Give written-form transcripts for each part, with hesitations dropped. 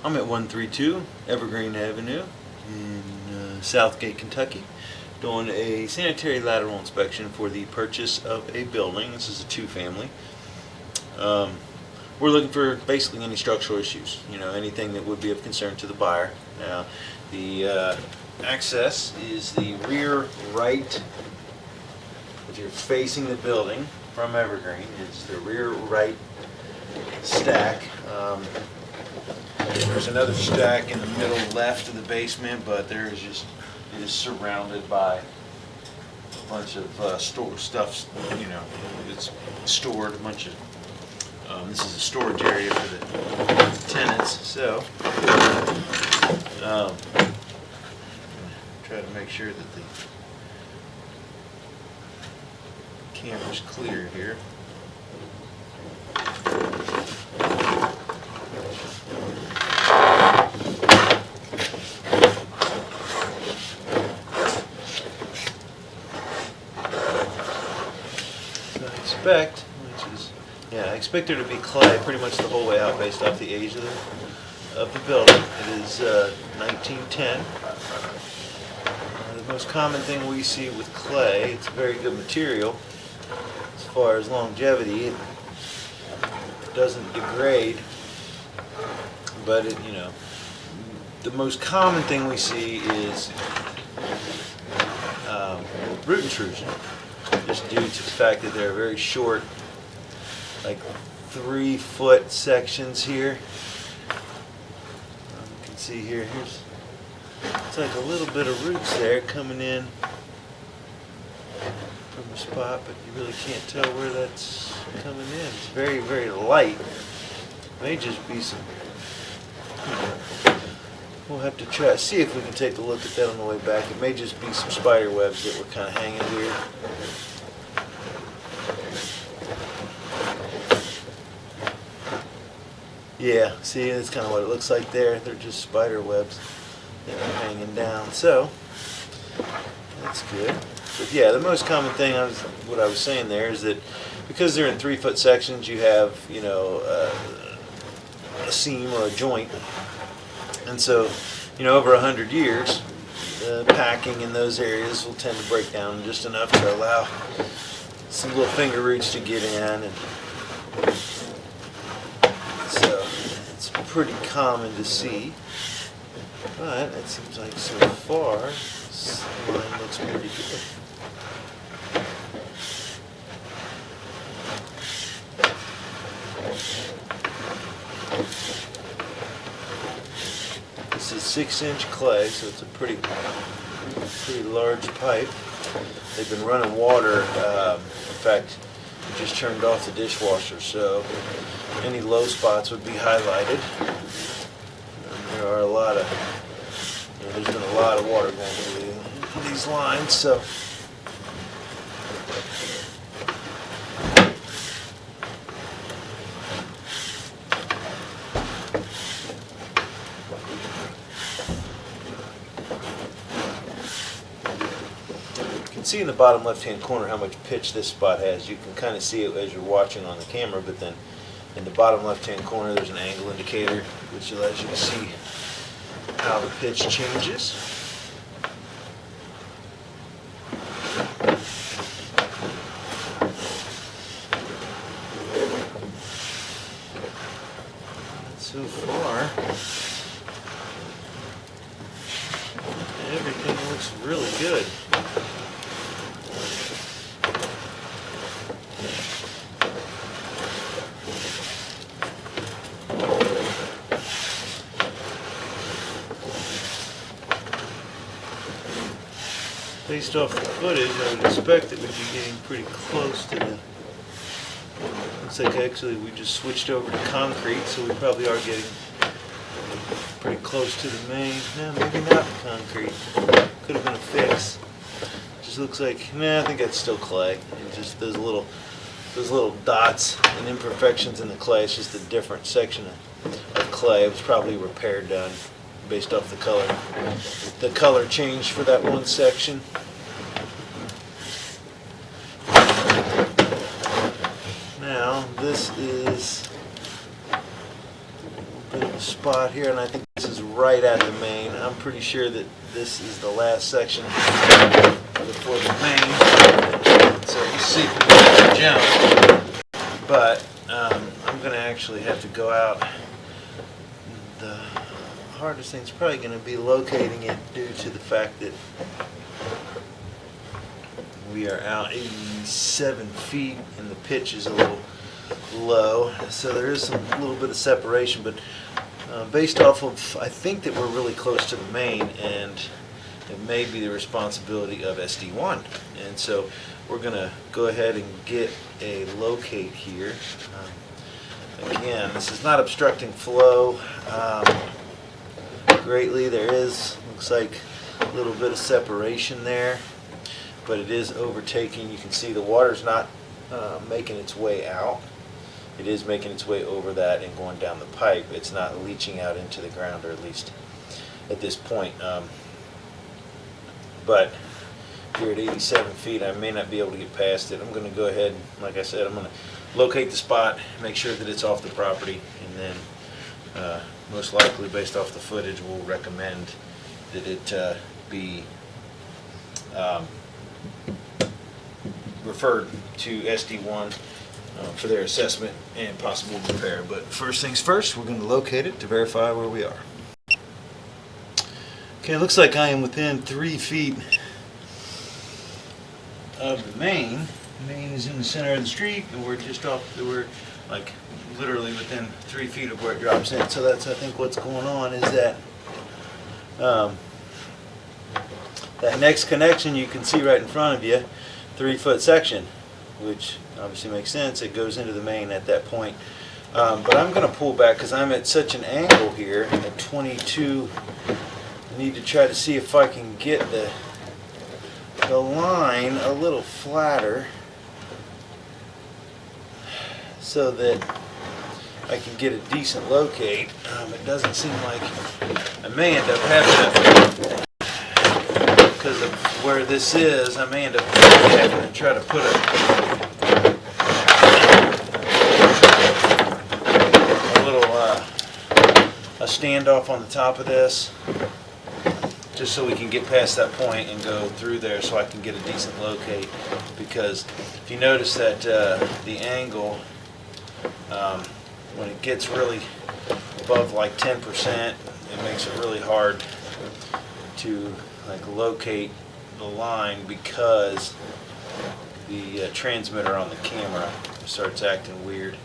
I'm at 132 Evergreen Avenue in Southgate, Kentucky, doing a sanitary lateral inspection for the purchase of a building. This is a two-family. We're looking for basically any structural issues, anything that would be of concern to the buyer. Now, the access is the rear right, if you're facing the building from Evergreen, it's the rear right stack. There's another stack in the middle left of the basement, but it is surrounded by a bunch of store stuff. It's stored a bunch of. This is a storage area for the tenants. So, try to make sure that the camera's clear here. I expect there to be clay pretty much the whole way out based off the age of the building. It is 1910. The most common thing we see with clay, it's a very good material as far as longevity. It doesn't degrade, but the most common thing we see is root intrusion, just due to the fact that they're very short, like 3-foot sections here. You can see here, it's like a little bit of roots there coming in from a spot, but you really can't tell where that's coming in. It's very, very light. May just be some, we'll have to try, see if we can take a look at that on the way back. It may just be some spider webs that were kind of hanging here. Yeah, see, that's kind of what it looks like there. They're just spider webs that are hanging down. So, that's good. But yeah, the most common thing, what I was saying there, is that because they're in 3-foot sections, you have, a seam or a joint. And so, over 100 years, the packing in those areas will tend to break down just enough to allow some little finger roots to get in. And so it's pretty common to see, but it seems like so far this line looks pretty good. This is 6-inch clay, so it's a pretty large pipe. They've been running water. In fact, we just turned off the dishwasher, so any low spots would be highlighted. And there are a lot of, there's been a lot of water going through these lines, so. See in the bottom left-hand corner how much pitch this spot has. You can kind of see it as you're watching on the camera, but then in the bottom left-hand corner there's an angle indicator which allows you to see how the pitch changes. And so far, everything looks really good. Based off the footage, I would expect that we'd be getting pretty close to the. Looks like actually we just switched over to concrete, so we probably are getting pretty close to the main. No, maybe not concrete. Could have been a fix. Just looks like, I think that's still clay. It's just those little dots and imperfections in the clay. It's just a different section of clay. It was probably repaired down based off the color. The color changed for that one section. Now this is a spot here, and I think this is right at the main. I'm pretty sure that this is the last section before the main. So you see if we can jump, but I'm going to actually have to go out. The hardest thing is probably going to be locating it due to the fact that we are out 87 feet and the pitch is a little low, so there is a little bit of separation, but based off of, I think that we're really close to the main, and it may be the responsibility of SD1. And so we're going to go ahead and get a locate here. Again, this is not obstructing flow greatly. There is, looks like, a little bit of separation there, but it is overtaking. You can see the water's not making its way out. It is making its way over that and going down the pipe. It's not leaching out into the ground, or at least at this point. But here at 87 feet, I may not be able to get past it. I'm going to go ahead, and, like I said, I'm going to locate the spot, make sure that it's off the property, and then most likely, based off the footage, we'll recommend that it be referred to SD1 for their assessment and possible repair. But first things first, we're going to locate it to verify where we are. Okay, it looks like I am within 3 feet of the main. The main is in the center of the street, and we're just off, we're like literally within 3 feet of where it drops in. So that's, I think, what's going on is that that next connection you can see right in front of you, 3-foot section, which obviously makes sense. It goes into the main at that point. But I'm going to pull back because I'm at such an angle here at 22. I need to try to see if I can get the line a little flatter so that I can get a decent locate. It doesn't seem like I may end up having to, because of where this is, I may end up having to try to put a little a standoff on the top of this, just so we can get past that point and go through there so I can get a decent locate. Because if you notice that the angle, when it gets really above like 10%, it makes it really hard to like locate the line, because the transmitter on the camera starts acting weird.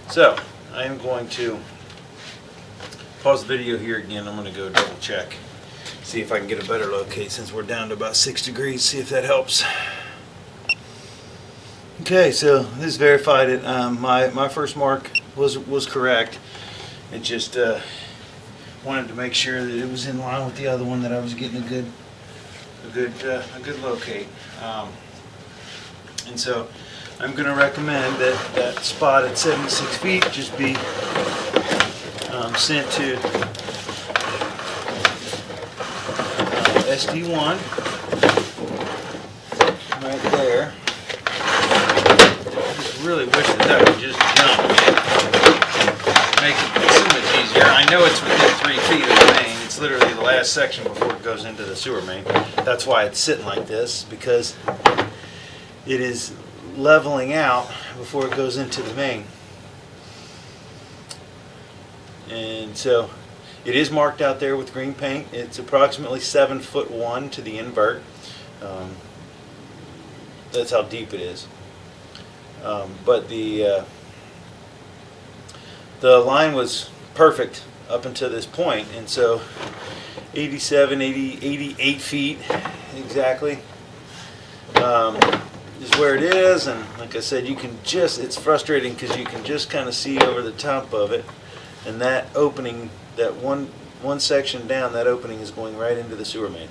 So I am going to pause the video here again. I'm going to go double check, see if I can get a better locate since we're down to about 6 degrees, see if that helps. Okay, so this verified it. My first mark was correct. It just wanted to make sure that it was in line with the other one, that I was getting a good locate. And so I'm going to recommend that that spot at 76 feet just be sent to SD1 right there. I just really wish that would just jump, make it so much easier. I know it's within 3 feet of the main. It's literally the last section before it goes into the sewer main. That's why it's sitting like this, because it is leveling out before it goes into the main. And so it is marked out there with green paint. It's approximately 7'1" to the invert. That's how deep it is. But the line was perfect up until this point, and so 87, 80, 88 feet exactly is where it is. And like I said, you can just, it's frustrating because you can just kind of see over the top of it, and that opening, that one section down, that opening is going right into the sewer main.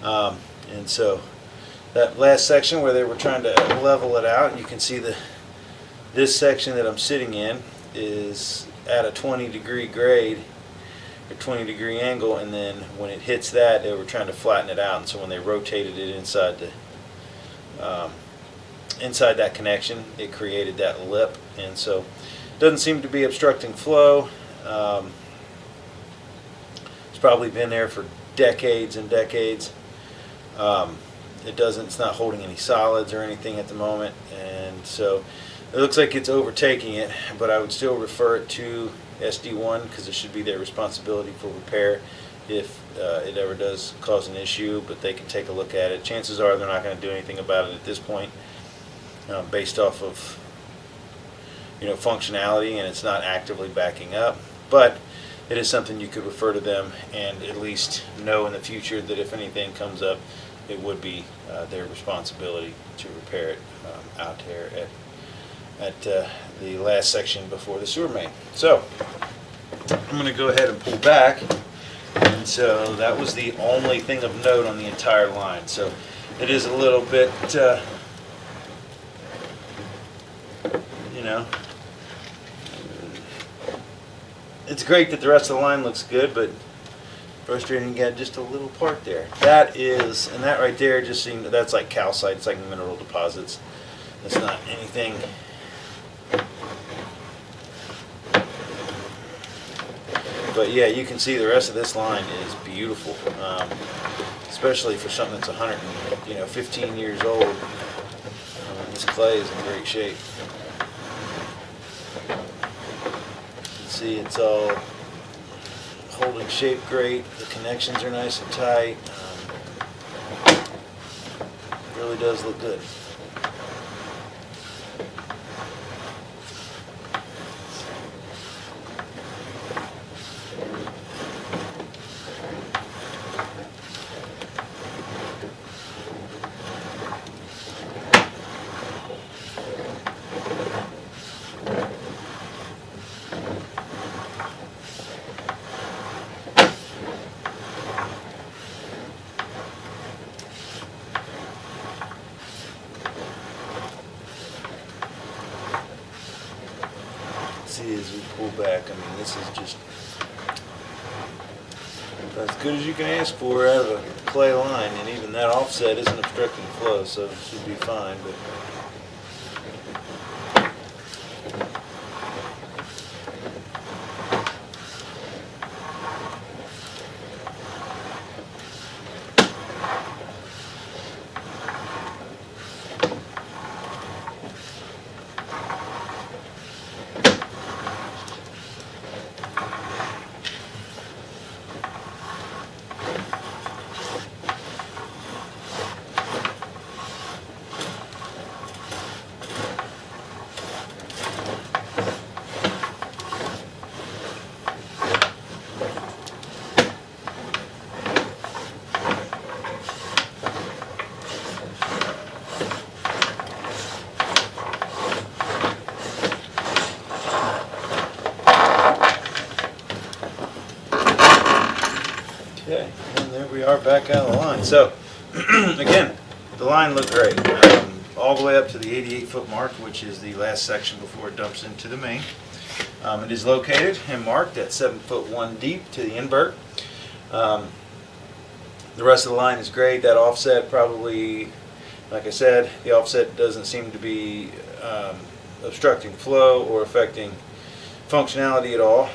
And so that last section where they were trying to level it out, you can see this section that I'm sitting in is at a 20-degree grade, or 20-degree angle, and then when it hits that, they were trying to flatten it out, and so when they rotated it inside that connection, it created that lip. And so it doesn't seem to be obstructing flow. It's probably been there for decades and decades. It's not holding any solids or anything at the moment, and so it looks like it's overtaking it, but I would still refer it to SD1 because it should be their responsibility for repair if it ever does cause an issue, but they can take a look at it. Chances are they're not going to do anything about it at this point, based off of functionality, and it's not actively backing up, but it is something you could refer to them and at least know in the future that if anything comes up, it would be their responsibility to repair it out there at the last section before the sewer main. So I'm going to go ahead and pull back, and so that was the only thing of note on the entire line. So it is a little bit, it's great that the rest of the line looks good, but frustrating you got just a little part there. That right there just seemed, that's like calcite, it's like mineral deposits. It's not anything. But yeah, you can see the rest of this line is beautiful, especially for something that's 115 years old. This clay is in great shape. You can see it's all holding shape great. The connections are nice and tight. Really does look good. See, as we pull back, I mean, this is just as good as you can ask for out of a clay line, and even that offset isn't obstructing flow, so it should be fine. But okay, and there we are back out of the line. So again, the line looked great, all the way up to the 88-foot mark, which is the last section before it dumps into the main. It is located and marked at 7'1" deep to the invert. The rest of the line is great. That offset probably, like I said, the offset doesn't seem to be obstructing flow or affecting functionality at all.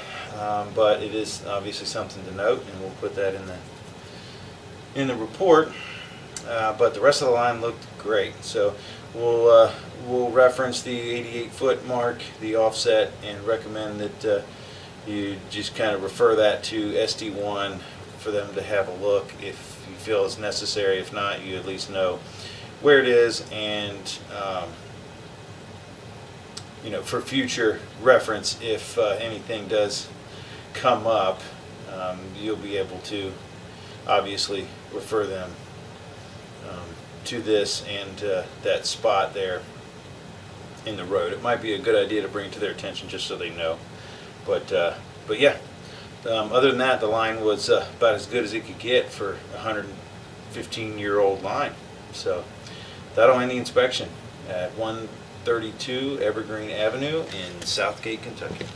But it is obviously something to note, and we'll put that in the report. But the rest of the line looked great, so we'll reference the 88-foot mark, the offset, and recommend that you just kind of refer that to SD1 for them to have a look if you feel it's necessary. If not, you at least know where it is, and for future reference, if anything does come up, you'll be able to obviously refer them to this and that spot there in the road. It might be a good idea to bring it to their attention just so they know. But yeah, other than that, the line was about as good as it could get for a 115-year-old line. So that'll end the inspection at 132 Evergreen Avenue in Southgate, Kentucky.